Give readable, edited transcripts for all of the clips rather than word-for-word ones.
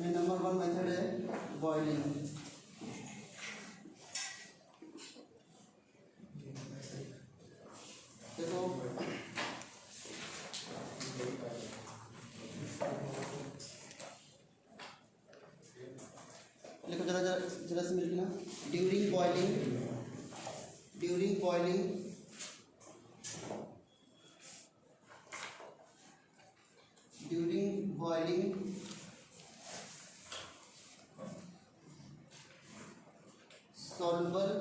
इसमें number 1 method है boiling. देखो लिखो जरा जरा जरा से मिलके ना, during boiling soluble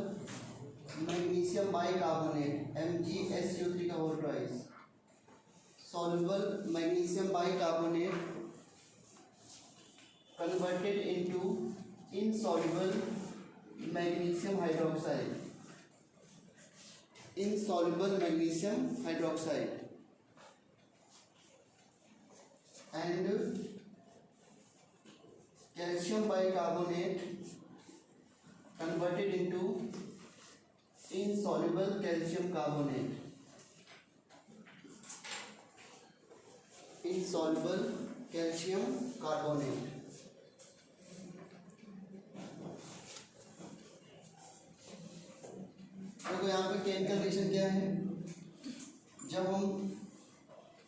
magnesium bicarbonate MgSO3 का whole twice, soluble magnesium bicarbonate converted into insoluble magnesium hydroxide, and calcium bicarbonate converted into insoluble calcium carbonate, देखो यहाँ पे केमिकल रिएक्शन क्या है। जब हम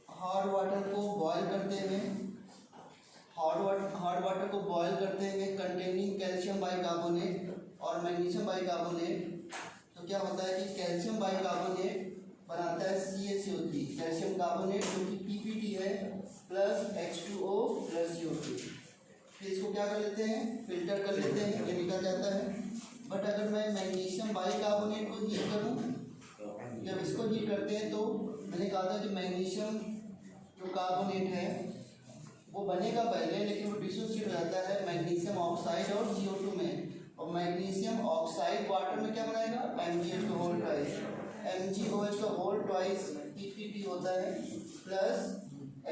हार्ड वाटर को बॉयल करते हैं कंटेनिंग कैल्शियम बाइकार्बोनेट और मैग्नीशियम बाइकार्बोनेट, तो क्या होता है कि कैल्शियम बाइकार्बोनेट बनाता है CaCO3 कैल्शियम कार्बोनेट जो कि PPT है प्लस H2O प्लस CO2। फिर इसको क्या कर लेते हैं, फिल्टर कर लेते हैं, ये निकल जाता है। बट अगर मैं मैग्नीशियम बाइकार्बोनेट को हीट करूँ, जब इसको हीट करते हैं तो मैंने कहा था कि मैग्नीशियम जो कार्बोनेट है वो बनेगा पहले, लेकिन वो डिसोसिएट हो जाता है मैग्नीशियम ऑक्साइड और CO2 में, और मैग्नीशियम ऑक्साइड वाटर में क्या बनाएगा, MgOH का होल ट्वाइस, MgOH का होल ट्वाइस PPT होता है प्लस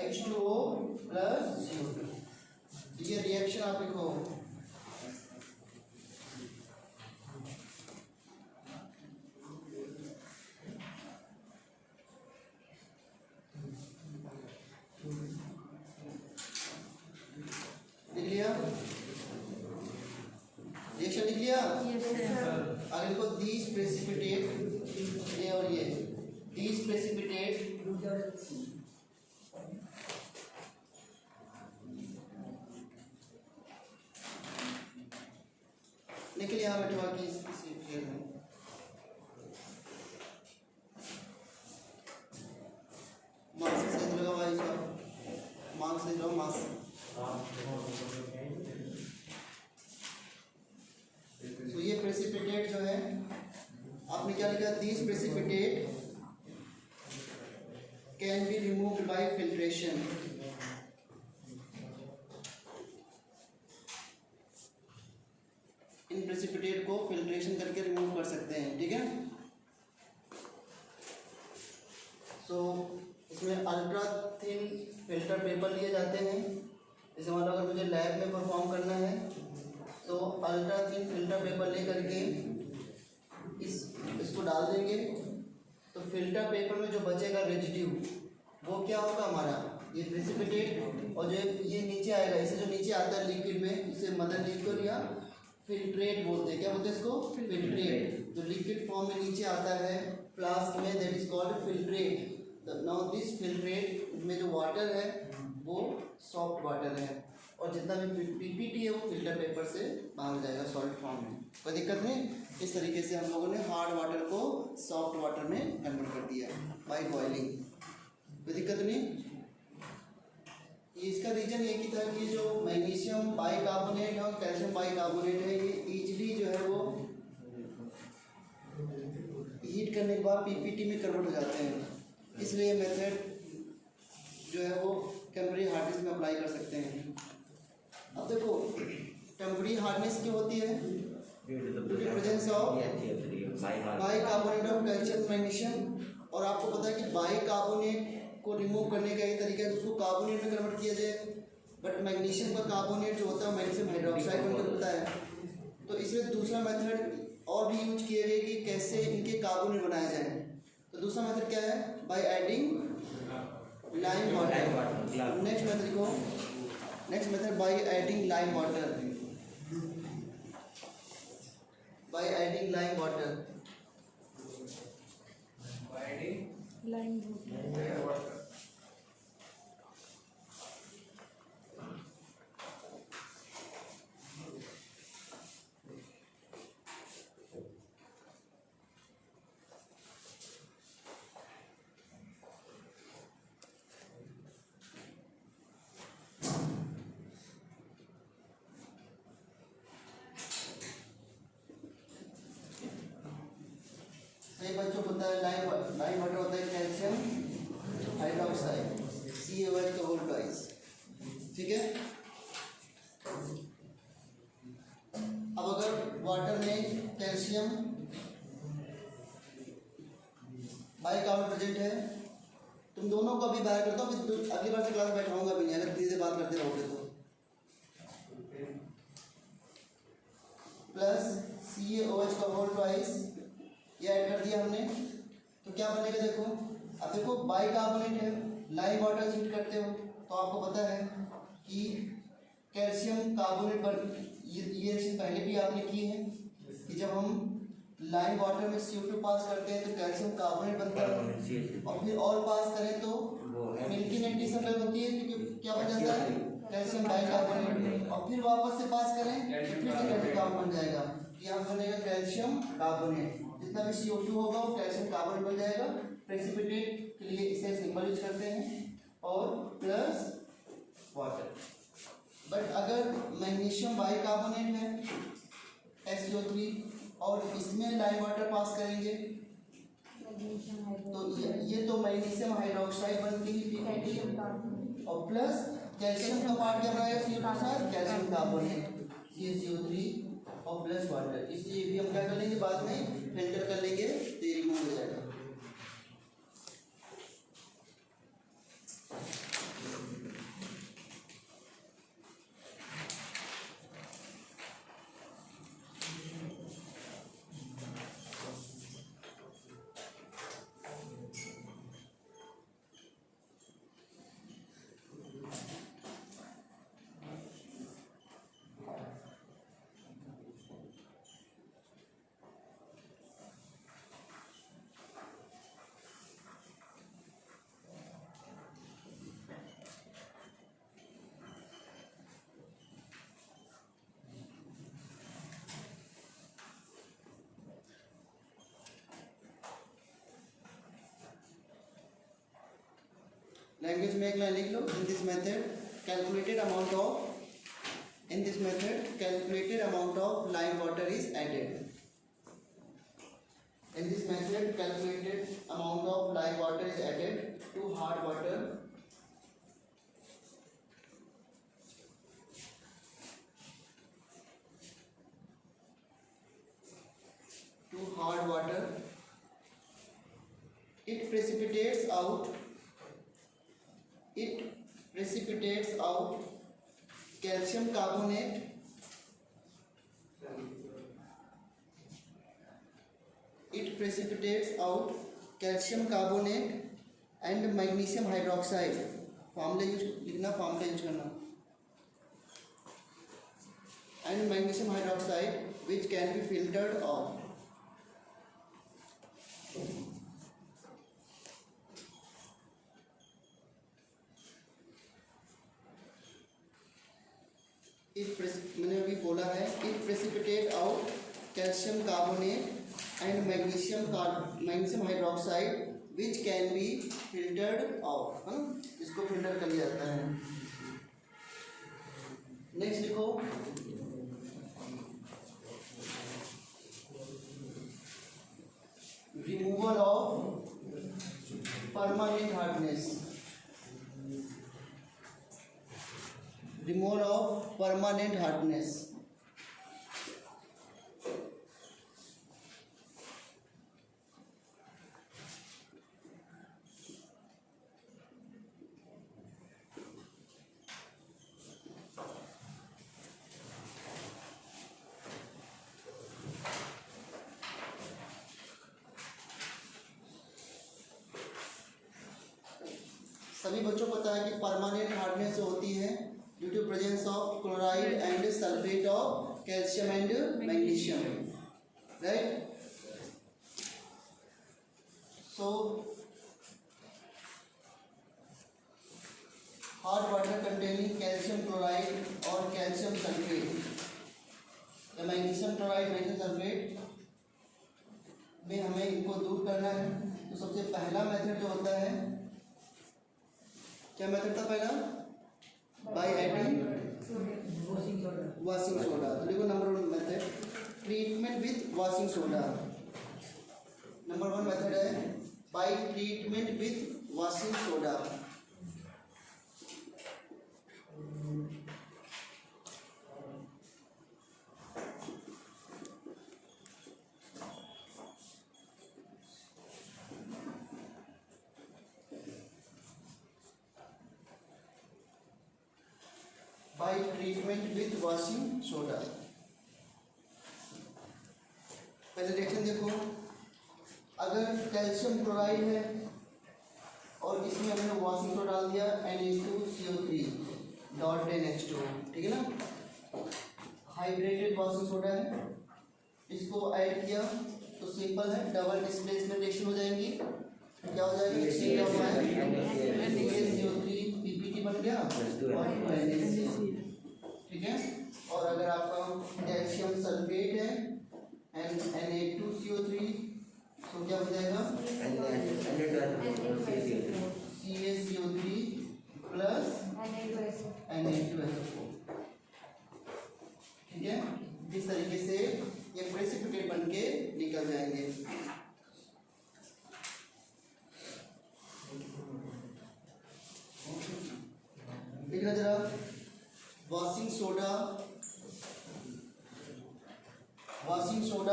H2O प्लस CO2। ये रिएक्शन आप लिखो, रिएक्शन लिख लिया। आगे लिखो दीज प्रेसिपिटेट, ये और ये दीज प्रेसिपिटेट लिख लिया बैठवा की इसी फेर में मार्क्स से लगा भाई साहब, मार्क्स से लो मार्क्स। तो ये प्रेसिपिटेट जो है आपने क्या लिखा, these precipitate can be removed by filtration. In precipitate को फिल्ट्रेशन करके रिमूव कर सकते हैं, ठीक है। सो इसमें अल्ट्रा थिन फिल्टर पेपर लिए जाते हैं। जैसे मान लो अगर मुझे लैब में परफॉर्म करना है तो अल्ट्रा थिन फिल्टर पेपर ले करके इसको डाल देंगे, तो फिल्टर पेपर में जो बचेगा रेजिड्यू वो क्या होगा हमारा, ये प्रेसिपिटेट, और जो ये नीचे आएगा, इसे जो नीचे आता है लिक्विड में, इसे मदर लिक्विड या फिल्ट्रेट बोलते हैं। क्या बोलते हैं इसको, फिल्ट्रेट। जो लिक्विड फॉर्म में नीचे आता है फ्लास्क में, that is called filtrate. Now this filtrate में जो वाटर है वो सॉफ्ट वाटर है, और जितना भी PPT है वो फिल्टर पेपर से बाहर जाएगा सॉलिड फॉर्म में, कोई दिक्कत नहीं। इस तरीके से हम लोगों ने हार्ड वाटर को सॉफ्ट वाटर में कन्वर्ट कर दिया बाय बॉइलिंग, कोई दिक्कत नहीं। इसका रीजन ये कि था कि जो मैग्नीशियम बाइकार्बोनेट और कैल्शियम बाइकार्बोनेट है ये इजीली जो है वो हीट करने के बाद PPT में कन्वर्ट हो जाते हैं, इसलिए मेथड जो है वो टेम्परेरी हार्डनेस में अप्लाई कर सकते हैं। अब देखो टेम्परेरी हार्डनेस की होती है presence of bicarbonate of calcium magnesium, और आपको पता है कि बाइकार्बोनेट को रिमूव करने का एक तरीका है उसको कार्बोनेट में कन्वर्ट किया जाए, बट मैग्नीशियम का कार्बोनेट जो होता है मैग्नीशियम हाइड्रोक्साइड बनकर होता है। तो इसमें दूसरा मेथड और भी यूज किए गए कि कैसे इनके कार्बोनेट बनाया जाए। तो दूसरा मेथड क्या है, by adding lime water. Next method को next method by adding lime water, by adding lime water, line सही बच्चों को पता है लाइम वाटर होता है कैल्शियम हाइड्रोक्साइड CaOH का होल ट्वाइस, ठीक है। अब अगर वाटर में कैल्शियम बाइकार्बोनेट प्रेजेंट है, तुम दोनों को अभी बाहर करता हूँ, फिर अगली बार से क्लास बैठाऊंगा भी नहीं अगर धीरे धीरे बात करते रहोगे तो। प्लस CaOH का होल ट्वाइस ये ऐड कर दिया हमने, तो क्या बनेगा देखो। अब देखो बाइकार्बोनेट है, लाइम वाटर हीट करते हो तो आपको पता है कि कैल्शियम कार्बोनेट बन, ये रिएक्शन पहले भी आपने की है कि जब हम लाइम वाटर में CO2 पास करते हैं तो कैल्शियम कार्बोनेट बनता है, और फिर और पास करें तो मिल्की एंटीसल्फेट होती है क्योंकि क्या बन जाता है कैल्शियम बाइकार्बोनेट, और फिर वापस से पास करें फिर से कैल्शियम कार्बन बन जाएगा। यहाँ बनेगा कैल्शियम कार्बोनेट, जितना भी CO2 होगा वो कैल्शियम कार्बोनेट बन जाएगा। प्रेसिपिटेट के लिए इसे सिंबल यूज करते हैं और प्लस वाटर। बट अगर मैग्नीशियम बाइकार्बोनेट है SiO3 और इसमें लाइम वाटर पास करेंगे तो ये तो मैग्नीशियम हाइड्रोक्साइड बन के ही PCl और प्लस कैल्शियम का पार्ट क्या बनाएगा CO2 के साथ कैल्शियम कार्बोनेट CaCO3 और प्लस वाटर। इसलिए भी हम क्या कर लेंगे बाद में फिल्टर कर लेंगे तो ये रिमूव हो जाएगा। लैंग्वेज में एक लाइन लिख लो। In this method calculated amount of lime water is added. In this method, calculated amount of lime water is added to hard water It precipitates out calcium carbonate and magnesium hydroxide। Formula use लिखना, formula use करना। and magnesium hydroxide which can be filtered off। मैंने अभी बोला है it precipitate out calcium carbonate and magnesium hydroxide which can be filtered out, है ना, इसको filter कर लिया जाता है। नेक्स्ट लिखो removal of permanent hardness. Removal of permanent hardness। सभी बच्चों को पता है कि परमानेंट हार्डनेस जो होती है due to presence of chloride and sulphate of calcium and magnesium, right. So hot water containing calcium chloride और कैल्शियम सल्फेट या मैग्नीशियम क्लोराइड मैग्नीशियम सल्फेट में हमें इनको दूर करना है। तो सबसे पहला मेथड जो होता है, क्या मेथड था पहला? By adding washing soda. तो देखो number 1 method treatment with washing soda. Number 1 method है by treatment with washing soda. By treatment with washing soda. पहले रिएक्शन देखो, अगर कैल्शियम क्लोराइड है और इसमें हमने वॉशिंग सोडा डाल दिया Na2CO3 डॉट NH2, ठीक है ना, हाइड्रेटेड वॉशिंग सोडा है, इसको ऐड किया तो सिंपल है, डबल डिस्प्लेसमेंट रिएक्शन हो जाएंगी। क्या हो जाएगी? CaCO3 PPT बन गया और NaCl, ठीक है। और अगर आपका कैल्शियम सल्फेट है Na2CO3 तो क्या हो जाएगा? CaCO3 प्लस Na2SO4, ठीक है। इस तरीके से ये प्रेसिपिटेट बन के निकल जाएंगे। देखना जरा, वॉशिंग सोडा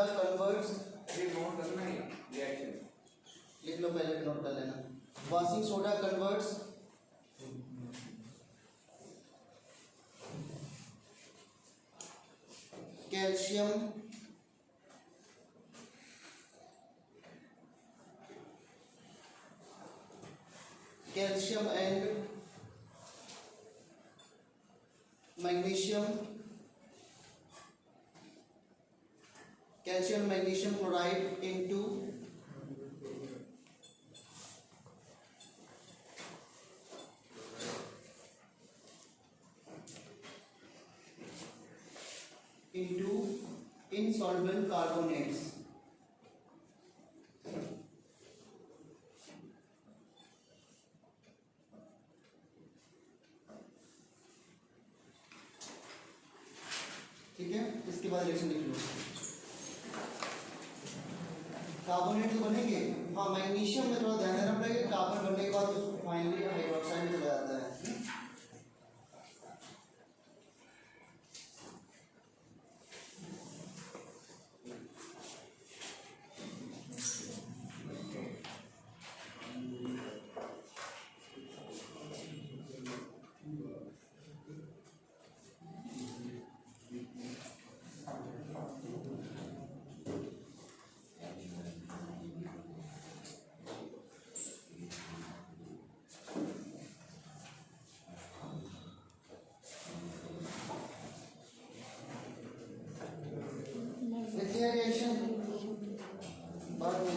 कन्वर्ट्स, नोट करना है रिएक्शन, लिख लो पहले, नोट कर लेना। Washing soda converts calcium and magnesium chloride into insoluble carbonates। ठीक है, इसके बाद रिएक्शन लिख लो। कार्बोनेट तो बनेंगे, हाँ मैग्नीशियम में थोड़ा ध्यान देना पड़ेगा, कार्बन बनने के बाद फाइनली हाइड्रोक्साइड में चला जाता है। रिएक्शन बाद में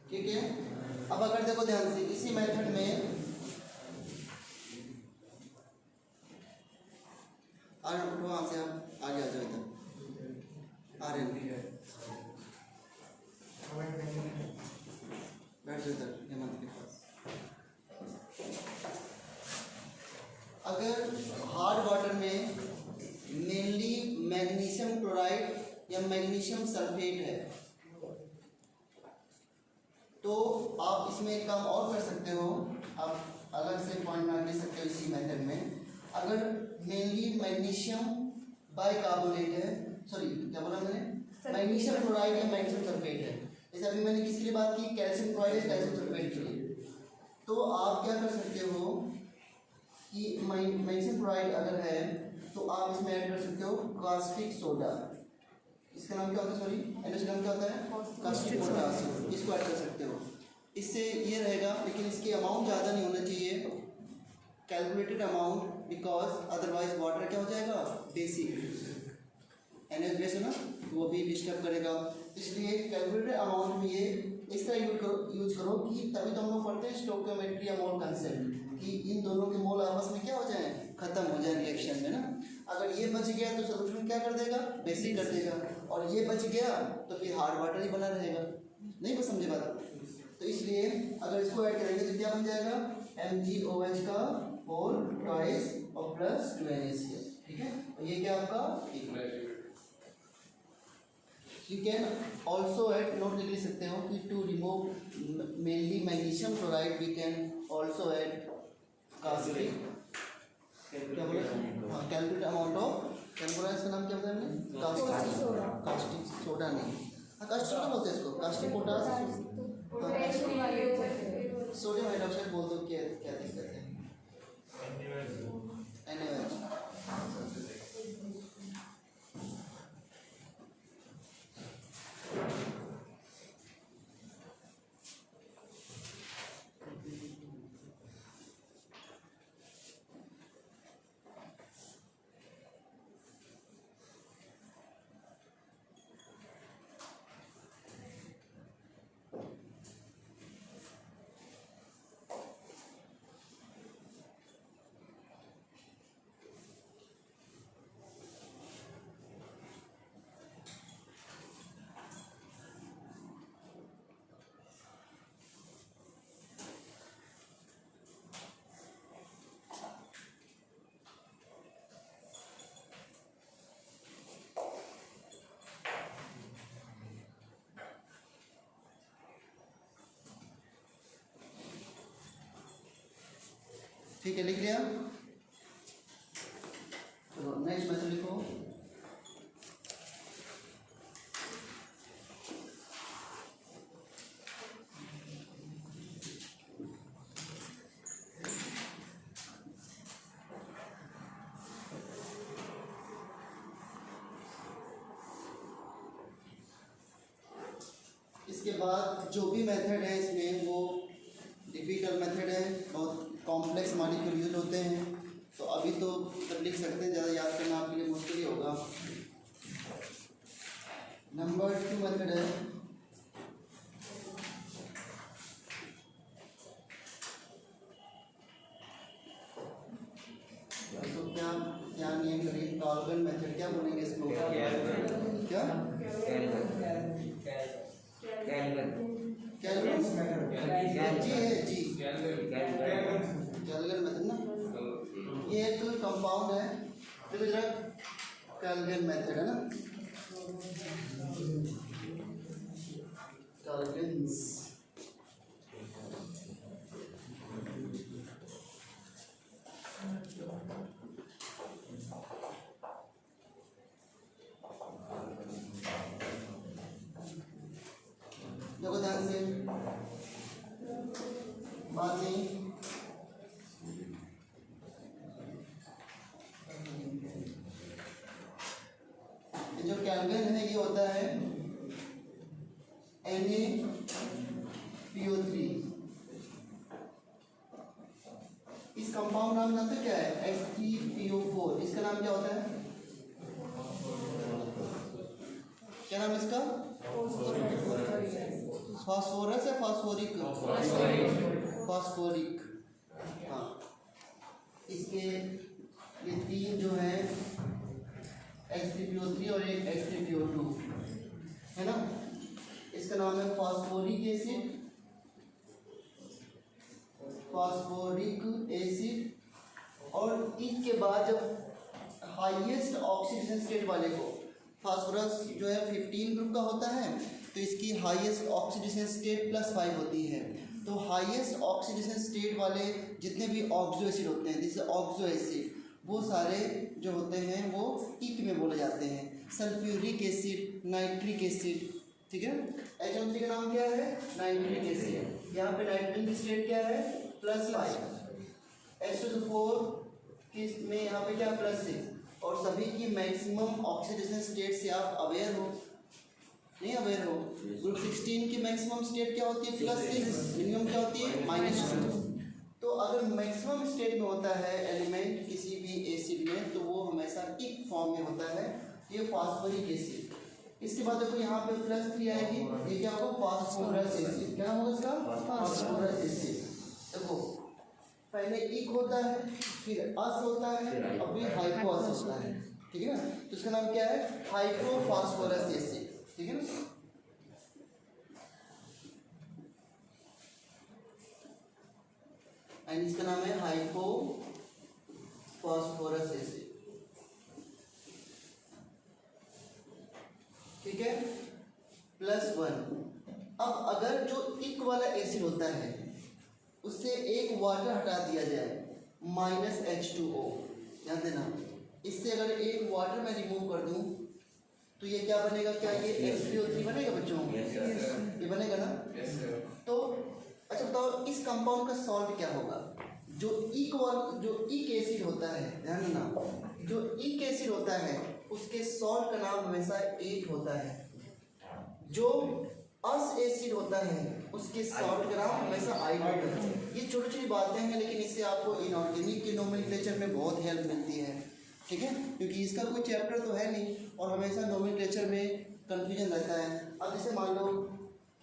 ठीक है। अब अगर देखो ध्यान से इसी मेथड में वहां से आप आगे आ जाओ, इधर आ रहे हैं, बैठ जाओ इधर हेमंत के पास। अगर हार्ड वाटर में मेनली मैग्नीशियम क्लोराइड या मैग्नीशियम सल्फेट है तो आप इसमें एक काम और कर सकते हो, आप अलग से अगर मेनली मैग्नीशियम बाइकार्बोनेट है, सॉरी क्या बोला मैंने, मैग्नीशियम क्लोराइड या मैग्नीशियम सल्फेट है, जैसे अभी मैंने किसके लिए बात की, कैल्शियम क्लोराइड या कैल्शियम सल्फेट के लिए, तो आप क्या कर सकते हो कि मैग्नीशियम क्लोराइड अगर है तो आप इसमें ऐड कर सकते हो कास्टिक सोडा, इसका नाम क्या होता है, सॉरी NaCl नाम क्या होता है, कास्टिक पोटास, इसको ऐड कर सकते हो। इससे ये रहेगा, लेकिन इसके अमाउंट ज़्यादा नहीं होना चाहिए, calculated amount, because otherwise water क्या हो जाएगा, बेसिक NaOH बेस है ना, वो भी डिस्टर्ब करेगा, इसलिए कैलकुलेटेड अमाउंट में ये इस तरह यूज करो कि तभी तो हम लोग पढ़ते हैं स्टोकियोमेट्री या मोल कंसेप्ट, कि इन दोनों के मोल आपस में क्या हो जाए, खत्म हो जाए रिएक्शन में ना। अगर ये बच गया तो सोल्यूशन क्या कर देगा, बेसिक कर देगा, और ये बच गया तो फिर हार्ड वाटर ही बना रहेगा, नहीं बस समझे बात। तो इसलिए अगर इसको ऐड करेंगे तो क्या बन जाएगा, MgOH का होल ट्वाइस और प्लस 2 NaCl, ठीक है, और ये क्या आपका you can also add, note लिख सकते हो कि to remove mainly magnesium chloride we can also add caustic, क्या बोले, हाँ कैलकुलेट अमाउंट ऑफ, कैलकुलेट का नाम क्या बताया हमने, कास्टिक सोडा नहीं, हाँ कास्टिक सोडा बोलते हैं इसको, कास्टिक पोटास, सोडियम हाइड्रोक्साइड बोल दो, क्या क्या दिक्कत है, NaOH। ठीक है, लिख लिया, चलो नेक्स्ट मेथड लिखो। इसके बाद जो भी मेथड है इसमें वो डिफिकल्ट मेथड है, बहुत कॉम्प्लेक्स मॉलिक्यूल यूज होते हैं, तो अभी तो सब लिख सकते हैं, ज़्यादा याद करना आपके लिए मुश्किल ही होगा। नंबर 2 मेथड है, तो क्या क्या नियम करिए, कार्बन मेथड, क्या बोलेंगे इसको, क्या कैल्गन मेथड ना, ये एक कंपाउंड है, कैल्गन मेथड है ना, कैल्गन्स, देखो ध्यान से बात नहीं, जो कैल्विन है ये होता है NaPO3, इस कंपाउंड नाम जानते क्या है, H3PO4, इसका नाम क्या होता है, क्या नाम इसका, फास्फोरस है, फास्फोरिक, फास्फोरिक, हाँ, इसके ये तीन जो है H3PO3 और एक H3PO2 है ना, इसका नाम है फास्फोरिक एसिड, फास्फोरिक एसिड, और इसके बाद जब हाईएस्ट ऑक्सीडेशन स्टेट वाले को, फास्फोरस जो है 15 ग्रुप का होता है, तो इसकी हाईएस्ट ऑक्सीडेशन स्टेट +5 होती है, तो हाईएस्ट ऑक्सीडेशन स्टेट वाले जितने भी ऑक्सो एसिड होते हैं, जैसे ऑक्सो एसिड, वो सारे जो होते हैं वो इक में बोले जाते हैं। सल्फ्यूरिक एसिड, नाइट्रिक एसिड, ठीक है। HO3 का नाम क्या है? Nitric acid. यहाँ पे नाइट्रोजन की स्टेट क्या है? +5। H2SO4 किस में यहाँ पे क्या +6। और सभी की मैक्सिमम ऑक्सीडेशन स्टेट से आप अवेयर हो? नहीं अवेयर हो? ग्रुप 16 की मैक्सिमम स्टेट क्या होती है? +6। मिनिमम क्या होती है? -2। तो अगर मैक्सिमम स्टेट में होता है एलिमेंट किसी भी एसिड में तो वो हमेशा इक फॉर्म में होता है, ये फास्फोरिक एसिड। इसके बाद देखो यहाँ पे +3 आएगी, ये क्या होगा? Phosphorus acid. क्या होगा इसका? Phosphorus acid. देखो पहले इक होता है, फिर अस होता है, अब ये हाइपोअस होता है, ठीक है ना। तो इसका नाम क्या है? हाइड्रोफास्फोरस एसिड, ठीक है ना। एंड इसका नाम है हाइपोफॉस्फोरस एसिड, ठीक है। +1। अब अगर जो इक वाला एसिड होता है उससे एक वाटर हटा दिया जाए, -H2O, ध्यान देना, इससे अगर एक वाटर मैं रिमूव कर दूं तो ये क्या बनेगा? क्या ये H3O3 बनेगा बच्चों? ये बनेगा ना। तो अच्छा बताओ इस कंपाउंड का सॉल्ट क्या होगा? जो इक एसिड होता है, ध्यान देना, जो इक एसिड होता है उसके सॉल्ट का नाम हमेशा 8 होता है। जो अस एसिड होता है उसके सॉल्ट का नाम हमेशा आई होता है। ये छोटी छोटी बातें हैं लेकिन इससे आपको इनऑर्गेनिक के नोमेनक्लेचर में बहुत हेल्प मिलती है, ठीक है, क्योंकि इसका कोई चैप्टर तो है नहीं और हमेशा नोमेनक्लेचर में कंफ्यूजन रहता है। अब जैसे मान लो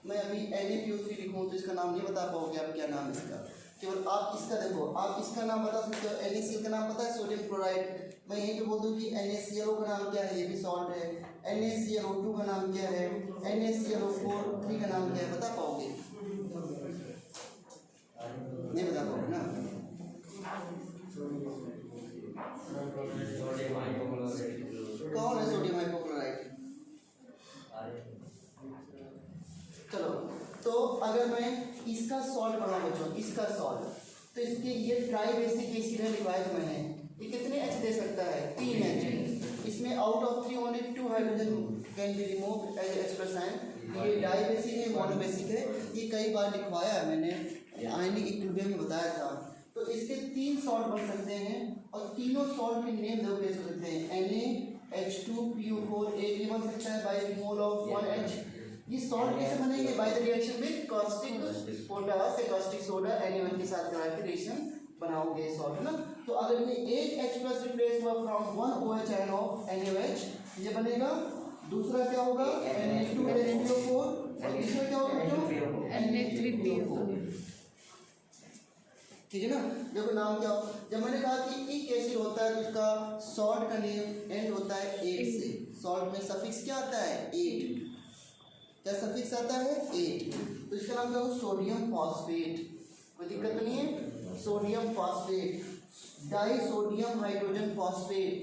मैं अभी Na2O3 लिखूँ तो इसका नाम नहीं बता पाओगे आप, क्या नाम है इसका। केवल आप इसका देखो, आप इसका नाम बता सकते हो। NaCl का नाम पता है? Sodium chloride. मैं यहीं पे बोल दूँ कि NaClO का नाम क्या है? ये भी सॉल्ट है। NaClO2 का नाम क्या है? NaClO4 का नाम क्या है? बता पाओगे? नहीं बता पाओगे ना। कौन है सोडियम हाइपोक्लोराइड? चलो तो अगर मैं इसका सॉल्ट बनाऊं बच्चों, इसका सॉल्ट, तो इसके ये ट्राई बेसिक एसिड है, लिखवाया था मैंने। ये कितने H दे सकता है? 3 H। इसमें out of 3 only 2 hydrogen can be removed as H+. ये डाई बेसिक है, मोनो बेसिक है। ये कई बार लिखवाया है मैंने, आयनिक इक्विलिब्रियम में बताया था। तो इसके 3 सॉल्ट बन सकते हैं और तीनों सॉल्ट के नेम दो कैसे हो सकते हैं? Na H2PO4 ये बन सकता है बाय मोल ऑफ 1H। ये सॉल्ट कैसे बनेंगे? By the reaction with caustic potash या कास्टिक सोडा Na1 के साथ करा के रिएक्शन बनाओगे सॉल्ट, है ना। तो अगर ये एक H+ रिप्लेस हुआ from 1 OH ion of NaOH, ये बनेगा। दूसरा क्या होगा? Na2PO4 और तीसरा क्या होगा बच्चों? Na3PO4, ठीक है ना। देखो नाम क्या हो, जब मैंने कहा कि इक एसिड होता है तो उसका सॉल्ट का नेम एंड होता है 8 से। सॉल्ट में सफिक्स क्या आता है? 8। क्या सफिक्स आता है? 8। तो इसका नाम क्या होगा? Sodium phosphate. कोई दिक्कत तो नहीं है? Sodium phosphate, die sodium hydrogen phosphate,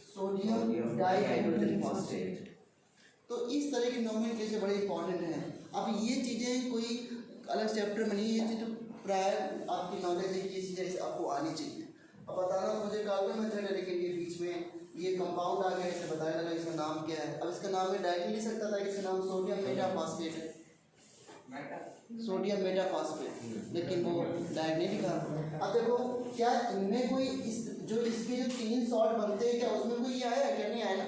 sodium di hydrogen phosphate. तो इस तरह के नोमेनक्लेचर बड़े इंपॉर्टेंट हैं। अब ये चीज़ें कोई अलग चैप्टर में नहीं है, ये चीज़ तो प्राय आपकी नॉलेज है कि ये चीज़ें आपको आनी चाहिए। अब बताना मुझे कार्बन मेथड है लेकिन ये बीच में ये कंपाउंड आ गया, इसे बताने लगा इसका नाम क्या है। अब इसका नाम मैं डायरेक्टली लिख सकता था कि इसका नाम सोडियम मेटाफॉस्फेट है, सोडियम मेटाफॉस्फेट, लेकिन वो डायरेक्ट नहीं लिखा। अब देखो क्या इनमें कोई इसके जो 3 सॉल्ट बनते हैं क्या उसमें कोई ये आया है? क्या नहीं आया ना।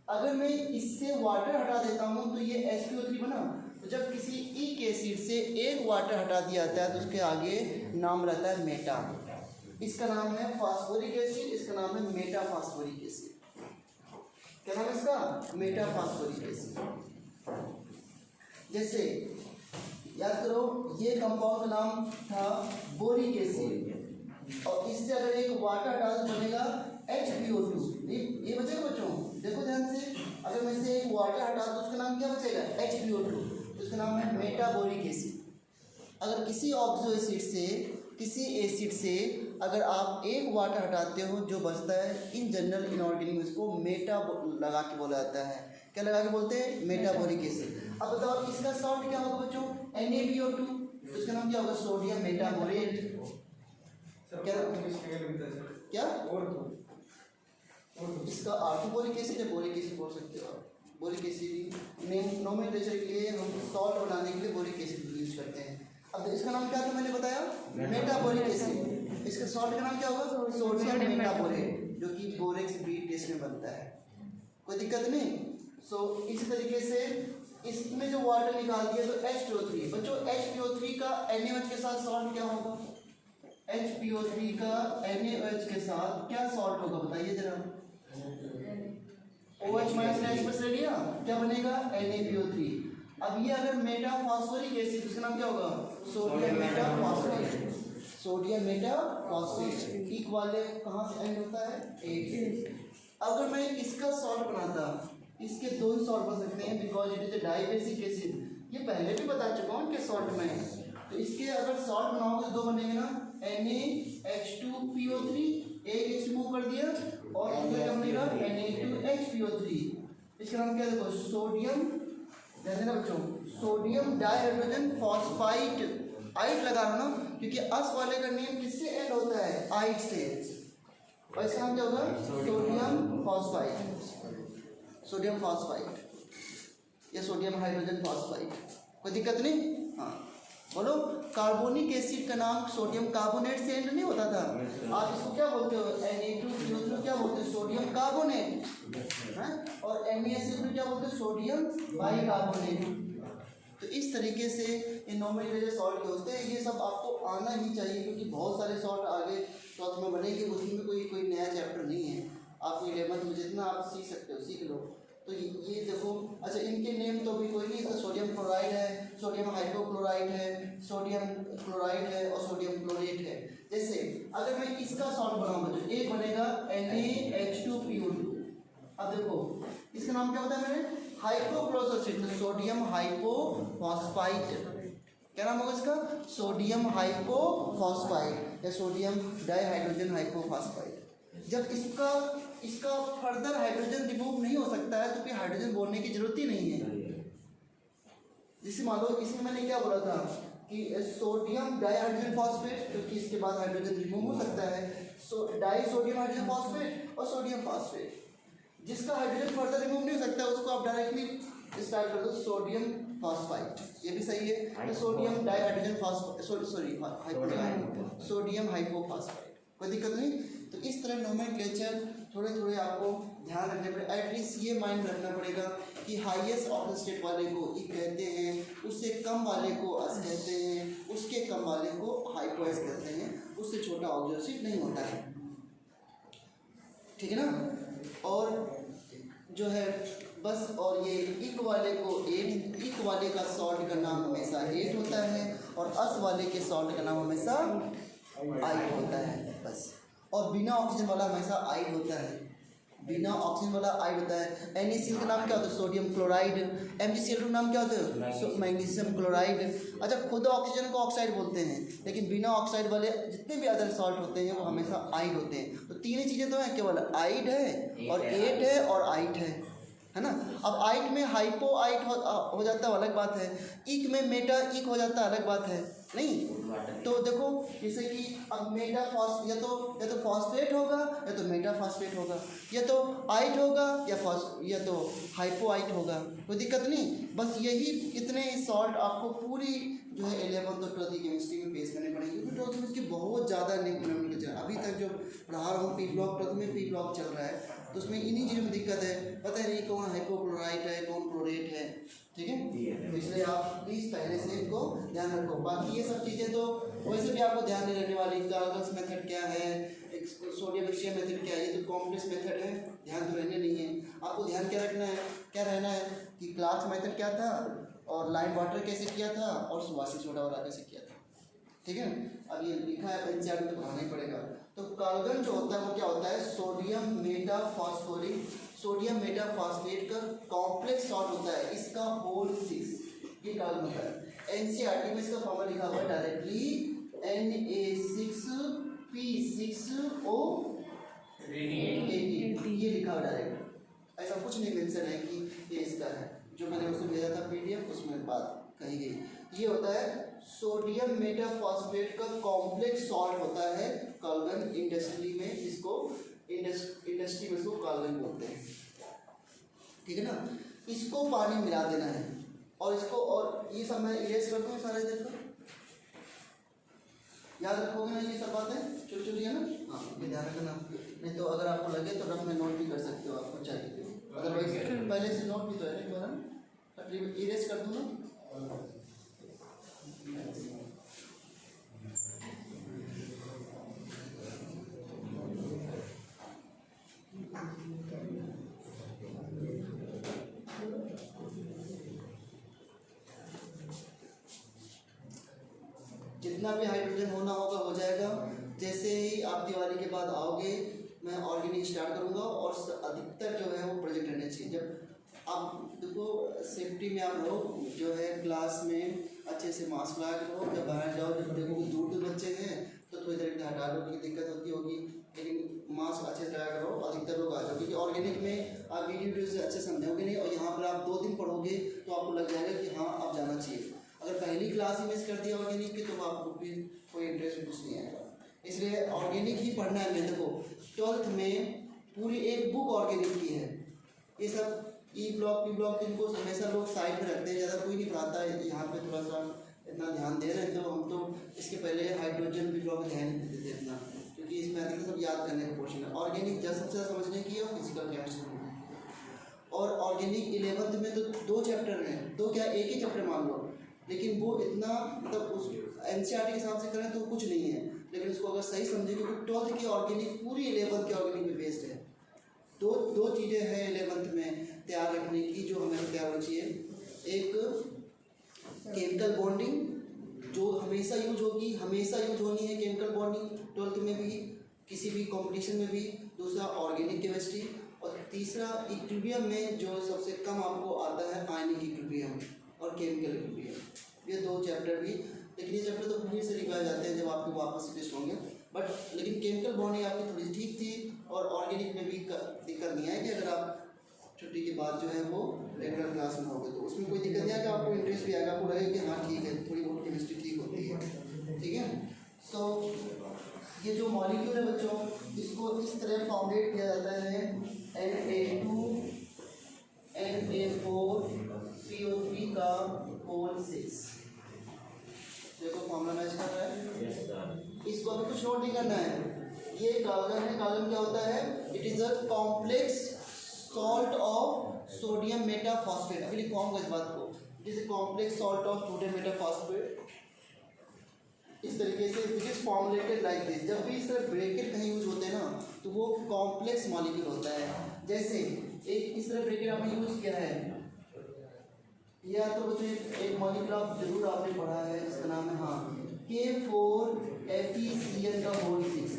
अगर मैं इससे वाटर हटा देता हूँ तो ये H2O3 बना। तो जब किसी इक एसिड से एक वाटर हटा दिया जाता है तो उसके आगे नाम रहता है मेटा। इसका नाम है फास्फोरिक एसिड, इसका नाम है मेटाफॉस्फोरिक एसिड। क्या नाम है इसका? Metaphosphoric acid. जैसे याद करो ये कंपाउंड का नाम था बोरिक एसिड और इससे अगर एक वाटर हटा तो बनेगा HbO2। ये बचेगा बच्चों, देखो ध्यान से। अगर मैं से एक वाटर हटा तो उसका नाम क्या बचेगा? HbO2। उसका नाम है मेटाबोरिक एसिड। अगर किसी ऑक्सो एसिड से, किसी एसिड से अगर आप एक वाटर हटाते हो जो बचता है, इन जनरल इनऑर्गेनिक उसको मेटा लगा के बोला जाता है। क्या लगा के बोलते हैं? मेटाबोरिक एसिड। अब बताओ इसका सॉल्ट क्या होगा बच्चों? NaBO2। उसका नाम क्या होगा? Sodium metaborate. क्या क्या और दो इसका R2 बोरिक एसिड है, बोरिक एसिड बोल सकते हो आप। बोरिक एसिड नोमेनक्लेचर के लिए हम सॉल्ट बनाने के लिए बोरिक एसिड यूज करते हैं। अब इसका नाम क्या था मैंने बताया, मेटाबोरिक एसिड। इसका सॉल्ट का नाम क्या होगा, सोडियम मेटाबोरेट, जो कि बोरेक्स बीट टेस्ट में बनता है। कोई दिक्कत नहीं। सो इसी तरीके से इसमें जो वाटर निकाल दिया तो H2O3 बच्चों, H2O3 का NaOH के साथ सॉल्ट क्या होगा, HPO3 का NaOH के साथ क्या सॉल्ट होगा बताइए जरा। OH माइनस H प्लस ले लिया, क्या बनेगा NaPO3। अब ये अगर मेटाफॉस्फोरिक एसिड, इसका नाम क्या होगा, सोडियम मेटाफॉस्फेट। सोडियम मेटाफॉस्फेट इक वाले कहाँ से एंड होता है, एक। अगर मैं इसका सॉल्ट बनाता, इसके दो ही सॉल्ट बन सकते हैं because it is a dibasic acid. ये पहले भी बता चुका हूँ कि सॉल्ट में, तो इसके अगर सॉल्ट बनाओगे दो बनेंगे ना, NaH2PO3, एक H मूव कर दिया और अंदर क्या बनेगा Na2HPO3। इसका नाम क्या देखो, सोडियम, जैसे ना बच्चों सोडियम डाइहाइड्रोजन फॉस्फाइड। आइड लगा रहा ना क्योंकि अस वाले का नेम किससे एंड होता है, आइड से, और इसका नाम क्या होगा, सोडियम फॉस्फाइड। सोडियम फॉस्फाइड या सोडियम हाइड्रोजन फॉस्फाइड, कोई दिक्कत नहीं। हाँ बोलो, कार्बोनिक एसिड का नाम सोडियम कार्बोनेट से एंड नहीं होता था, आप इसको क्या बोलते हो, Na2CO3 क्या बोलते हो, सोडियम कार्बोनेट, और NaCl क्या बोलते हो, सोडियम बाइकार्बोनेट। तो इस तरीके से ये नॉमेनक्लेचर सॉल्ट होते हैं, ये सब आपको आना ही चाहिए क्योंकि बहुत सारे सॉल्ट आगे ट्वेल्थ में बनेंगे, उसमें कोई नया चैप्टर नहीं है। आपको 11th में जितना आप सीख सकते हो सीख लो। तो ये देखो, अच्छा इनके नेम तो भी कोई नहीं, तो सोडियम क्लोराइड है, सोडियम हाइपोक्लोराइड है, सोडियम क्लोराइड है और सोडियम क्लोरेट है। जैसे अगर मैं इसका सॉल्ट बनाऊंगा तो एक बनेगा NaH2PO2। अब देखो इसका नाम क्या होता है, मैंने हाइपोक्लोराइड, तो सोडियम हाइपोफॉस्फाइड, क्या नाम होगा इसका, सोडियम हाइपोफॉस्फाइड या सोडियम डाइहाइड्रोजन हाइपोफॉस्फाइड। जब इसका फर्दर हाइड्रोजन रिमूव नहीं हो सकता है तो फिर हाइड्रोजन बोलने की जरूरत ही नहीं है। जैसे मान लो इसमें मैंने क्या बोला था कि सोडियम डाइहाइड्रोजन फॉस्फेट, क्योंकि इसके बाद हाइड्रोजन रिमूव हो सकता है, डाई सोडियम हाइड्रोजन फॉस्फेट और सोडियम फॉस्फेट। जिसका हाइड्रोजन फर्दर रिमूव नहीं हो सकता उसको आप डायरेक्टली स्टार्ट कर दो सोडियम फॉस्फाइड, ये भी सही है। तो सोडियम डाइहाइड्रोजन फॉस्फेट, सोडियम हाइपोफॉस्फाइड, कोई दिक्कत नहीं। तो इस तरह नोमेनक्लेचर थोड़े थोड़े आपको ध्यान रखने पड़ेगा। एटलीस्ट ये माइंड रखना पड़ेगा कि हाईएस्ट ऑक्टेन स्टेट वाले को ई कहते हैं, उससे कम वाले को अस कहते हैं, उसके कम वाले को हाइपोएस कहते हैं, उससे छोटा ऑक्टेन नहीं होता है, ठीक है ना। और जो है बस, और ये इक वाले को इक वाले का सॉल्ट का नाम हमेशा एट होता है और अस वाले के सॉल्ट का नाम हमेशा आइड होता है बस। और बिना ऑक्सीजन वाला हमेशा आइड होता है, बिना ऑक्सीजन वाला आइड होता है। NaCl का नाम क्या होता है, सोडियम क्लोराइड। MgCl2 नाम क्या होता है, मैग्नीशियम क्लोराइड। अच्छा, खुद ऑक्सीजन को ऑक्साइड बोलते हैं, लेकिन बिना ऑक्साइड वाले जितने भी अदर सॉल्ट होते हैं वो हमेशा आइड होते हैं। तो तीन ही चीज़ें तो हैं, केवल आइड है और एट है और आइट है ना। अब आइट में हाइपो आइट हो जाता है, अलग बात है। इक में मेटा इक हो जाता है, अलग बात है नहीं। तो देखो जैसे कि अब मेटा या तो फॉस्फेट होगा या तो मेटा फॉस्फेट होगा, या तो आइट होगा या तो हाइपो आइट होगा, कोई दिक्कत नहीं। बस यही इतने सॉल्ट आपको पूरी जो है 11th और 12th केमिस्ट्री में फेस करने पड़ेंगे, क्योंकि 12th में इसकी बहुत ज़्यादा नोमेनक्लेचर अभी तक जो पढ़ा रहा हूँ। पी ब्लॉक 12th में पी ब्लॉक चल रहा है, तो उसमें इन्हीं चीज़ों में दिक्कत है, पता नहीं कौन हाइपोक्लोराइट है कौन क्लोरेट है, ठीक है। तो इसलिए आप प्लीज़ पहले से इनको ध्यान रखो। बाकी ये सब चीज़ें तो वैसे भी आपको ध्यान नहीं रहने वाली। गार्गल्स मेथड क्या है, सोडियम एक्सचेंज मेथड क्या है, ये तो कॉम्प्लेक्स मेथड है, ध्यान तो रहने नहीं है। आपको ध्यान क्या रखना है, क्या रहना है कि क्लास मेथड क्या था और लाइन वाटर कैसे किया था और सुवासी सोडा वाला कैसे किया था, ठीक है। अब ये लिखा है NCERT में तो पढ़ाना ही पड़ेगा। तो कार्बन जो होता है वो क्या होता है, सोडियम मेटाफॉस्फोरिक, सोडियम मेटाफॉस्फेट का कॉम्प्लेक्स सॉल्ट होता है, इसका होल 6 ये कार्बन होता है। NCERT में इसका फॉर्मूला लिखा हुआ है डायरेक्टली Na6P6O, ये लिखा हुआ डायरेक्ट, ऐसा कुछ नहीं मेंशन है कि ये इसका है। जो मैंने उसमें भेजा था PDF, उसमें बात कही गई। ये होता है सोडियम मेटाफॉस्फेट का कॉम्प्लेक्स सॉल्ट होता है कार्बन इंडस्ट्री में, जिसको इंडस्ट्री में इसको कागज बोलते हैं, ठीक है ना। इसको पानी मिला देना है और इसको, और ये सब मैं इरेज कर दूँ सारे इधर को, याद रखोगे ना ये सब बातें छोटी छोटी है ना। हाँ ये ध्यान रखना, नहीं तो अगर आपको लगे तो रफ में नोट भी कर सकते हो आपको चाहिए, अदरवाइज पहले से नोट भी तो है ना, एक बार इरेज कर दूँ ना। जितना भी हाइड्रोजन होना होगा हो जाएगा। जैसे ही आप दिवाली के बाद आओगे मैं ऑर्गेनिक स्टार्ट करूँगा और अधिकतर जो है वो प्रोजेक्ट रहने चाहिए। जब आप देखो सेफ्टी में आप रहो, जो है क्लास में अच्छे से मास्क लगा के रहो, जब बाहर जाओ जब देखो कि दूर दूर बच्चे हैं तो थोड़ी देर हटा लो क्योंकि दिक्कत होती होगी, लेकिन मास्क अच्छे से लगा करो, अधिकतर लोग आ जाओ क्योंकि ऑर्गेनिक में आप वीडियो से अच्छे समझोगे नहीं और यहाँ पर आप 2 दिन पढ़ोगे तो आपको लग जाएगा कि हाँ आप जाना चाहिए। अगर पहली क्लास ही मिस कर दिया ऑर्गेनिक की तो आपको फिर कोई इंटरेस्ट कुछ नहीं आएगा, इसलिए ऑर्गेनिक ही पढ़ना है। मैं देखो 12th में पूरी एक बुक ऑर्गेनिक की है। ये सब ई ब्लॉक पी ब्लॉक इनको हमेशा लोग साइड में रखते हैं, ज़्यादा कोई नहीं पढ़ाता है, यहाँ पे थोड़ा सा इतना ध्यान दे रहे हैं। तो हम तो इसके पहले हाइड्रोजन पी ब्लॉक ध्यान नहीं देते थे इतना, क्योंकि इसमें अधिकतर सब याद करने का पोर्शन है। ऑर्गेनिक जब सबसे ज़्यादा समझने की है फिजिकल केमिस्ट्री में, और ऑर्गेनिक 11th में तो 2 चैप्टर हैं, 2 क्या एक ही चैप्टर मान लो, लेकिन वो इतना मतलब उस NCERT के हिसाब से करें तो कुछ नहीं है, लेकिन उसको अगर सही समझे क्योंकि 12th की ऑर्गेनिक पूरी 11th के ऑर्गेनिक पे बेस्ड है। दो चीज़ें हैं 11th में तैयार रखने की जो हमें तैयार होनी चाहिए। एक केमिकल बॉन्डिंग जो हमेशा यूज होगी, हमेशा यूज होनी है केमिकल बॉन्डिंग 12th में भी, किसी भी कंपटीशन में भी। दूसरा ऑर्गेनिक केमिस्ट्री, और तीसरा इक्विलिब्रियम में जो सबसे कम आपको आता है आयनिक इक्विलिब्रियम और केमिकल इक्विलिब्रियम। ये 2 चैप्टर भी, लेकिन ये चैप्टर तो फिर से रिवाइज आते हैं जब आपके वापस टेस्ट होंगे, बट लेकिन केमिकल बॉन्डिंग आपकी थोड़ी ठीक थी और ऑर्गेनिक में भी दिक्कत नहीं आएगी अगर आप छुट्टी के बाद जो है वो रेगुलर क्लास में होगे तो उसमें कोई दिक्कत नहीं आएगा, आपको इंटरेस्ट भी आएगा, आपको लगेगा कि हाँ ठीक है थोड़ी बहुत केमिस्ट्री ठीक होती है, ठीक है। सो ये जो मॉलिक्यूल है बच्चों, इसको इस तरह फॉर्मुलेट किया जाता है Na2 Na4 CO3 का होल 6। देखो फॉर्मूला मैच कर रहा है, इसको अभी कुछ नोट नहीं करना है। ये गाल्गन है, गाल्गन क्या होता है, it is a complex salt of sodium metaphosphate. अभी लिखवाऊंगा इस बात को, it is a complex salt of sodium metaphosphate. इस तरीके से which is formulated like this. जब भी इस तरह ब्रैकेट कहीं यूज होते हैं ना तो वो कॉम्प्लेक्स मॉलिक्यूल होता है। जैसे एक इस तरह ब्रैकेट आपने यूज किया है, या तो बच्चों एक मॉलिक्यूल आप जरूर आपने पढ़ा है जिसका नाम है हाँ K4FeCl का होल 6,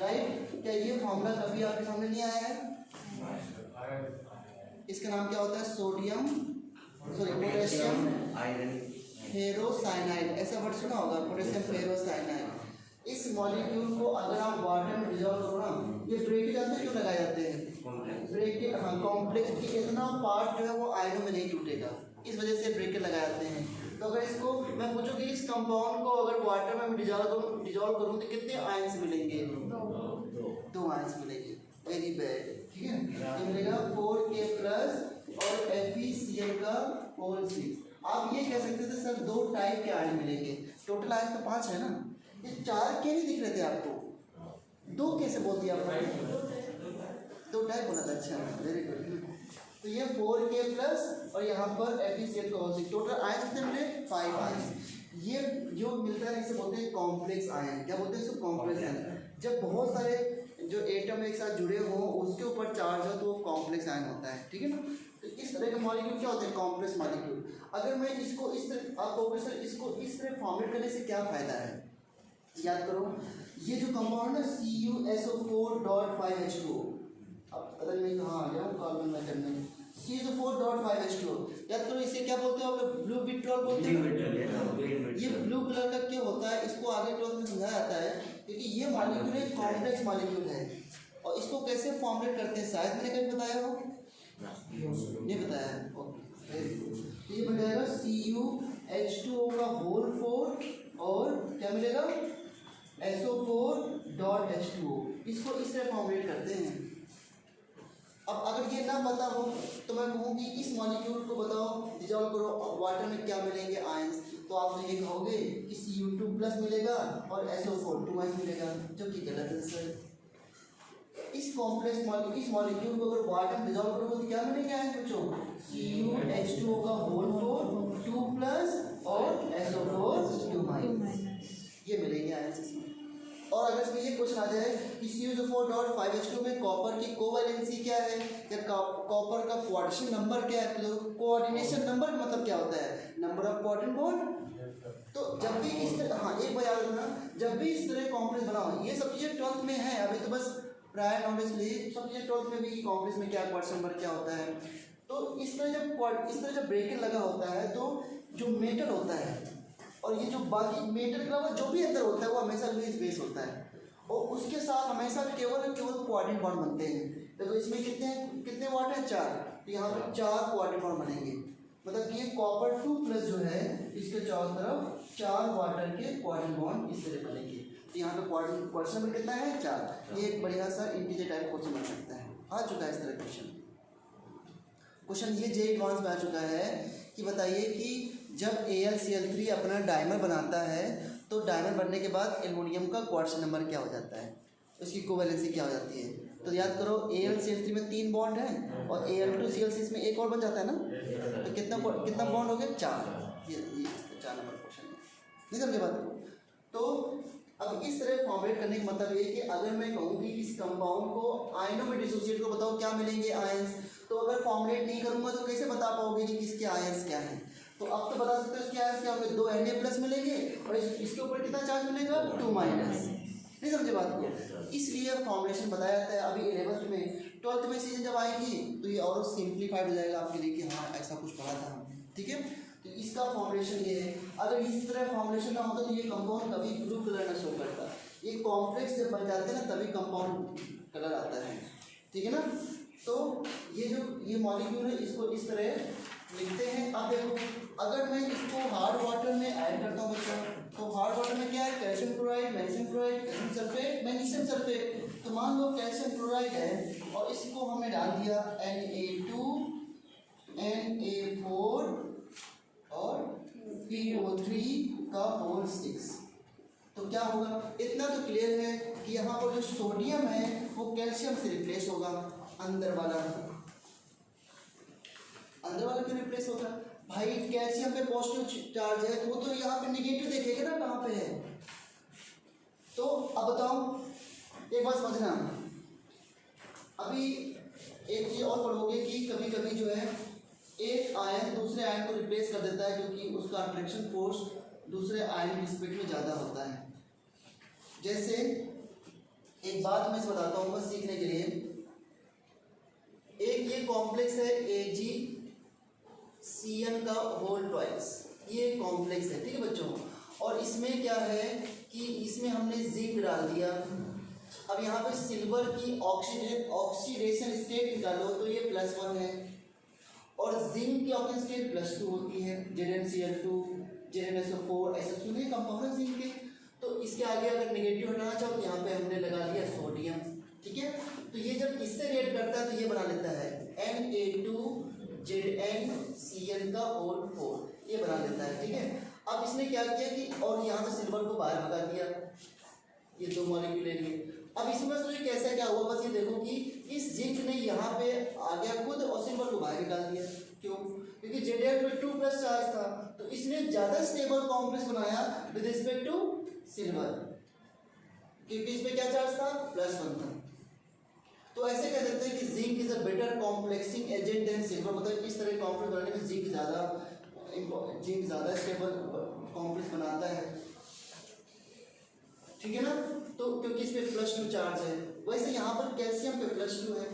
राइट। क्या ये फॉर्मूला कभी आपके सामने नहीं आया है? इसका नाम क्या होता है, सोडियम पोटेशियम फेरोसाइनाइड, ऐसा वर्ड सुना होगा, पोटेशियम फेरोसाइनाइड। इस मॉलिक्यूल को अगर आप वाटर में डिजॉल्व करो ना, ये ब्रैकेट आते क्यों लगाए जाते हैं, ब्रैकेट हाँ कॉम्प्लेक्स की इतना पार्ट जो है वो आयनों में नहीं टूटेगा, इस वजह से ब्रैकेट लगाए जाते हैं। तो अगर इसको मैं पूछूं कि इस कंपाउंड को अगर वाटर में डिजॉल्व करूं तो कितने आयंस मिलेंगे, 2 आयंस मिलेंगे, वेरी बैड, ठीक है। ये मिलेगा 4K प्लस और FeCl का होल 6। आप ये कह सकते थे सर 2 टाइप के आयन मिलेंगे, टोटल आयन तो 5 है ना, ये 4 के नहीं दिख रहे थे आपको, 2 कैसे बोल दिया आपने, 2 टाइप बोला था, अच्छा वेरी गुड। तो ये 4K प्लस और यहाँ पर FeCl का होल 6, टोटल आयन कितने मिले, 5 आयन। ये जो मिलता है इसे बोलते हैं कॉम्प्लेक्स आयन। क्या बोलते हैं इसको, कॉम्प्लेक्स आयन। जब बहुत सारे जो एटम एक साथ जुड़े हों उसके ऊपर चार्ज हो तो वो कॉम्प्लेक्स आयन होता है, ठीक है ना। तो इस तरह के मॉलिक्यूल क्या होते हैं, कॉम्प्लेक्स मॉलिक्यूल। अगर मैं इसको इस तरह आप कहोगे सर इसको इस तरह फॉर्मेट करने से क्या फ़ायदा है, याद करो ये जो कंपाउंड है CuSO4.5H2O, अब पता नहीं कहाँ आ गया हूँ कार्बन मैटर में, CuSO4.5H2O, याद करो इसे क्या बोलते हो आप लोग, ब्लू विट्रॉल बोलते हैं। ये ब्लू कलर का क्यों होता है, इसको आगे क्लास में समझाया जाता है, क्योंकि ये मॉलिक्यूल एक कॉम्प्लेक्स मॉलिक्यूल है और इसको कैसे फॉर्मुलेट करते हैं शायद मैंने कभी बताया हो, नहीं बताया है, ओके। तो ये बन जाएगा CuH2O का होल 4 और क्या मिलेगा SO4.H2O। इसको इस तरह फॉर्मुलेट करते हैं, अब अगर ये ना पता हो तो मैं कहूँ कि इस मॉलिक्यूल को बताओ डिजॉल्व करो वाटर में क्या मिलेंगे आयंस, तो आप तो ये कहोगे कि Cu2+ मिलेगा और SO4 2 मिलेगा, जो कि गलत है सर। इस मॉलिक्यूल को अगर वाटर में डिजॉल्व करोगे तो क्या मिलेंगे आयंस बच्चों? CuH2O का होल 4 2+ और SO4 2-, ये मिलेंगे आयंस इसमें। और अगर इसमें ये क्वेश्चन आ जाए कि CuSO4.5H2 में कॉपर की कोवैलेंसी क्या है या कॉपर का कोऑर्डिनेशन नंबर क्या है, तो कोऑर्डिनेशन नंबर का मतलब क्या होता है? Number of coordinate bond. तो जब भी इस तरह, हाँ एक बार याद रखना, जब भी इस तरह कॉम्प्लेक्स बनाओ, ये सब चीज़ें 12th में है, अभी तो बस प्रायर नॉलेज लिए सब चीज़ें 12th में भी कॉम्प्लेक्स में क्या क्वेश्चन नंबर क्या होता है। तो इस तरह जब ब्रेकेट लगा होता है तो जो मेटल होता है और ये जो बाकी मेटल के अलावा जो भी अंदर होता है वो हमेशा लुईस बेस होता है, और उसके साथ हमेशा केवल कोऑर्डिनेट बॉन्ड बनते हैं। तो इसमें कितने बॉन्ड हैं? 4। तो यहाँ पर 4 कोऑर्डिनेट बॉन्ड बनेंगे, मतलब कि ये कॉपर 2+ जो है इसके चारों तरफ 4 वाटर के कोऑर्डिनेट बॉन्ड इस तरह बनेंगे। तो यहाँ पे क्वेश्चन नंबर कितना है? 4। ये एक बढ़िया सा इंटीजर टाइप क्वेश्चन बन सकता है, आ चुका है इस तरह क्वेश्चन ये जे एडवांस में आ चुका है कि बताइए कि जब AlCl3 अपना डायमर बनाता है तो डायमर बनने के बाद एल्युमिनियम का क्वार्टज नंबर क्या हो जाता है, उसकी कोवैलेंसी क्या हो जाती है? तो याद करो AlCl3 में 3 बॉन्ड है और Al2Cl6 में एक और बन जाता है ना, तो कितना बॉन्ड हो गया? 4। ये 4 नंबर क्वेश्चन है, नहीं समझे बात को? तो अब इस तरह फॉर्मुलेट करने का मतलब ये कि अगर मैं कहूँ कि इस कंपाउंड को आयनों में डिसोसिएट को बताओ क्या मिलेंगे आयंस, तो अगर फॉर्मुलेट नहीं करूँगा तो कैसे बता पाओगे कि किसके आयंस क्या हैं? तो अब तो बता सकते हो इसके आयंस क्या होंगे, 2 Na+ मिलेंगे और इसके ऊपर कितना चार्ज मिलेगा? 2-। नहीं समझे बात को? इसलिए फॉर्मुलेशन बताया जाता है। अभी 11th में 12th में चीज़ें जब आएंगी तो ये और सिंप्लीफाइड हो जाएगा आपके लिए कि हाँ ऐसा कुछ पढ़ा था हमने, ठीक है। तो इसका फॉर्मुलेशन ये है, अगर इस तरह फॉर्मुलेशन ना होता तो ये कंपाउंड कभी ब्लू कलर ना शो करता। ये कॉम्प्लेक्स जब बन जाते हैं ना तभी कंपाउंड कलर आता है, ठीक है ना। तो ये मॉलिक्यूल है, इसको इस तरह लिखते हैं। अब देखो अगर मैं इसको हार्ड वाटर में ऐड करता हूँ बच्चों, तो हार्ड वाटर में क्या है? Calcium chloride, magnesium chloride, calcium sulphate, magnesium sulphate. तो मान लो कैल्शियम क्लोराइड है और इसको हमने डाल दिया Na2 Na4 और PO3 का होल 6। तो क्या होगा? इतना तो क्लियर है कि यहाँ पर जो सोडियम है वो कैल्शियम से रिप्लेस होगा, अंदर वाला क्यों रिप्लेस होगा? भाई कैल्शियम पे पॉजिटिव चार्ज है तो वो तो यहाँ पे निगेटिव देखेगा ना कहाँ पे है। तो अब बताओ एक बात समझना, अभी एक चीज और पढ़ोगे कि कभी कभी जो है एक आयन दूसरे आयन को रिप्लेस कर देता है क्योंकि उसका अट्रैक्शन फोर्स दूसरे आयन की स्पीड में ज़्यादा होता है। जैसे एक बात मैं बताता हूँ बस सीखने के लिए, एक ये कॉम्प्लेक्स है AgCN का होल ट्वाइस, ये कॉम्प्लेक्स है, ठीक है बच्चों। और इसमें क्या है कि इसमें हमने जिंक डाल दिया। अब यहाँ पे सिल्वर की ऑक्सीडेशन स्टेट निकालो तो ये +1 है और जिंक की ऑक्सीडेशन स्टेट +2 होती है। ZnCl2 ZnSO4 ऐसे सुने कंपाउंड जिंक के। तो इसके आगे अगर नेगेटिव हटाना चाहो तो यहाँ पे हमने लगा दिया सोडियम, ठीक है। तो ये जब इससे रिएक्ट करता है तो ये बना लेता है Na2ZnCl का होल 4, ये बना लेता है, ठीक है। अब इसने क्या किया कि और यहाँ से सिल्वर को बाहर भगा दिया, ये 2 मॉलिक्यूल ले लिए। अब इसमें सोचिए कैसा क्या हुआ, बस ये देखो कि इस जिंक ने यहाँ पे आ गया खुद और सिल्वर को बाहर निकाल दिया। क्यों? क्योंकि Zn पे 2+ चार्ज था तो इसने ज़्यादा स्टेबल कॉम्प्लेक्स बनाया विद रिस्पेक्ट टू सिल्वर, क्योंकि इसमें क्या चार्ज था? +1 था। तो ऐसे कह सकते हैं कि zinc is a better complexing agent than silver, मतलब इस तरह कॉम्प्लेक्स बनाने में जिंक ज़्यादा स्टेबल कॉम्प्लेक्स बनाता है, ठीक है ना। तो क्योंकि इस पे +2 चार्ज है, वैसे यहाँ पर कैल्शियम पे +2 है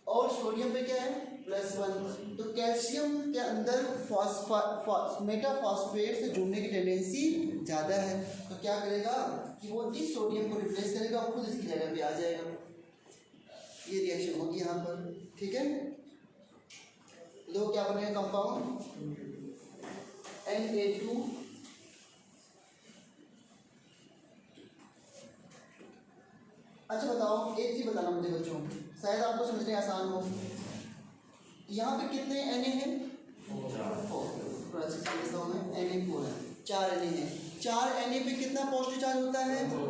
और सोडियम पे क्या है? +1। तो कैल्शियम के अंदर मेटाफॉस्फेट से जुड़ने की टेंडेंसी ज़्यादा है, तो क्या करेगा कि वो इस सोडियम को रिप्लेस करेगा और खुद इसकी जगह पे आ जाएगा। ये रिएक्शन होगी यहाँ पर, ठीक है। लो क्या बनेगा कंपाउंड Na2 Na2 अच्छा बताओ, एक चीज बताना मुझे बच्चों, शायद आपको समझने आसान हो। यहाँ पे कितने Na हैं? 4। थोड़ा सा समझ लेता हूँ मैं। Na4 है, 4 Na है। 4 Na पे कितना पॉजिटिव चार्ज होता है? 2।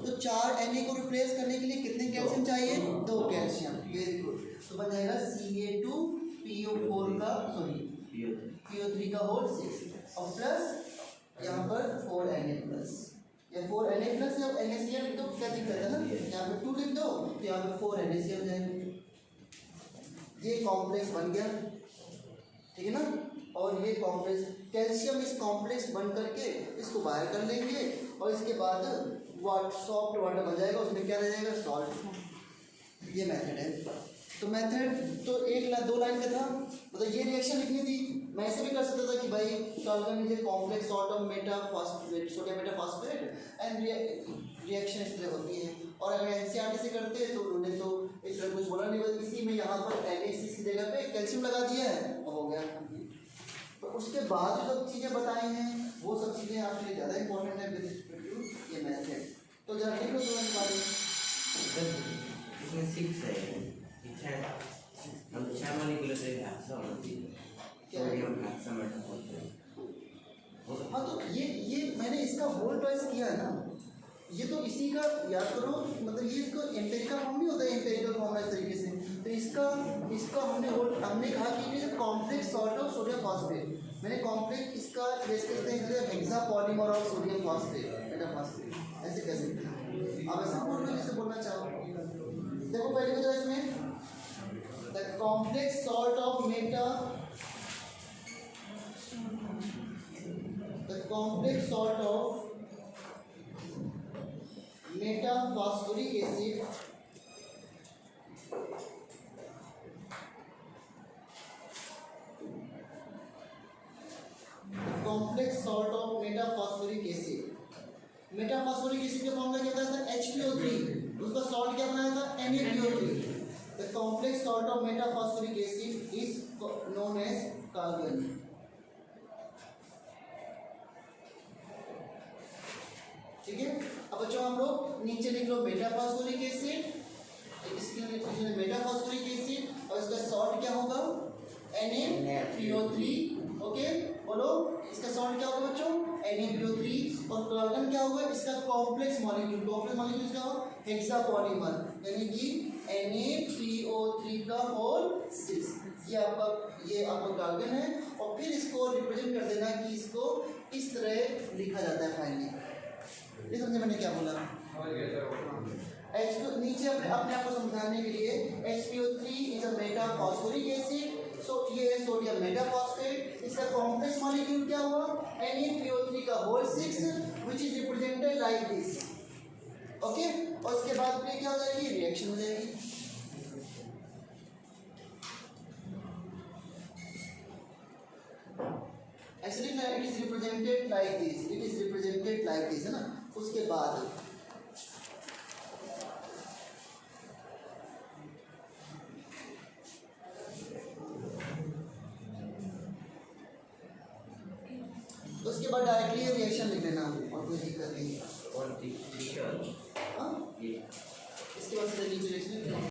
तो 4 Na को रिप्लेस करने के लिए कितने कैल्शियम चाहिए? 2 कैल्शियम। Very good. तो बन जाएगा Ca2PO4 का PO3 का होल 6 और प्लस यहाँ पर 4Na प्लस, या 4Na प्लस या NaCl लिख दो, क्या दिक्कत है ना? यहाँ पे 2 लिख दो तो यहाँ पे 4NaCl हो जाएंगे। ये कॉम्प्लेक्स बन गया, ठीक है ना? और ये कॉम्प्लेक्स, कैल्शियम इस कॉम्प्लेक्स बन करके इसको बाहर कर लेंगे और इसके बाद सॉफ्ट वाटर बन जाएगा, उसमें क्या रह जाएगा? सॉल्ट। ये मेथड है। तो मेथड तो 2 लाइन का था, मतलब ये रिएक्शन लिखनी थी। मैं ऐसे भी कर सकता था कि भाई Calgon is a complex salt of metaphosphate, sodium metaphosphate and reaction इस तरह होती है। और अगर एनसीईआरटी से करते तो उन्होंने तो इस तरह कुछ बोला नहीं, बस इसी में यहाँ पर Na6 की जगह पे कैल्शियम लगा दिया है और हो गया। तो उसके बाद जो सब चीज़ें बताई हैं वो सब चीज़ें आपके लिए ज़्यादा इंपॉर्टेंट है विद रिस्पेक्ट टू ये मेथड। तो जरा लिख लो तुरंत बारे इसमें 6 है, हम 6 मॉलिक्यूल से हादसा होना चाहिए, सोडियम हादसा मेटाफॉस्फेट। हाँ, तो ये मैंने इसका होल ट्वाइस किया है ना, ये तो इसी का याद करो, मतलब ये इसको एम्पेरिकल फॉर्म नहीं होता है, एम्पेरिकल फॉर्म इस तरीके से। तो इसका हमने कहा कि ये complex salt of sodium phosphate, मैंने कॉम्प्लेक्स इसका जैसे कहते हैं hexa polymer of sodium phosphate metaphosphate, ऐसे कह सकते हैं आप, ऐसे बोल लो जैसे बोलना चाहो। देखो पहले बताओ इसमें the complex salt of metaphosphoric acid complex salt of metaphosphoric acid. Metaphosphoric acid का फॉर्मूला क्या था? HPO3। उसका सॉल्ट क्या बनाया था? NaPO3। The complex salt of metaphosphoric acid is known as carbon. ठीक है, अब बच्चों हम लोग नीचे लिख लो मेटाफॉस्फोरिक एसिड, इसके लिए मेटाफॉस्फोरिक एसिड और इसका सॉल्ट क्या होगा? NaPO3। ओके, बोलो इसका सॉल्ट क्या होगा बच्चों? NaPO3। और कार्बन क्या होगा? इसका कॉम्प्लेक्स मॉलिक्यूल, कॉम्प्लेक्स मॉलिक्यूल क्या होगा? हेक्सा पॉलीमर, यानी कि NaPO3 का होल 6। ये आपका कार्बन है और फिर इसको रिप्रेजेंट कर देना कि इसको इस तरह लिखा जाता है फाइनली। ये समझे मैंने क्या बोला? H2 नीचे अपने आप को समझाने के लिए HPO3 is a metaphosphoric acid, so ये है सोडियम मेटाफॉस्फेट। इसका कॉम्प्लेक्स मॉलिक्यूल क्या हुआ? NaPO3 का whole 6 which is represented like this. Okay, और उसके बाद फिर क्या हो जाएगी? रिएक्शन हो जाएगी। एक्चुअली ना it is represented like this, it is represented like this, है ना। उसके बाद डायरेक्टली रिएक्शन लिख लेना और कोई दिक्कत नहीं है। और हाँ, इसके बाद से नीचे रिएक्शन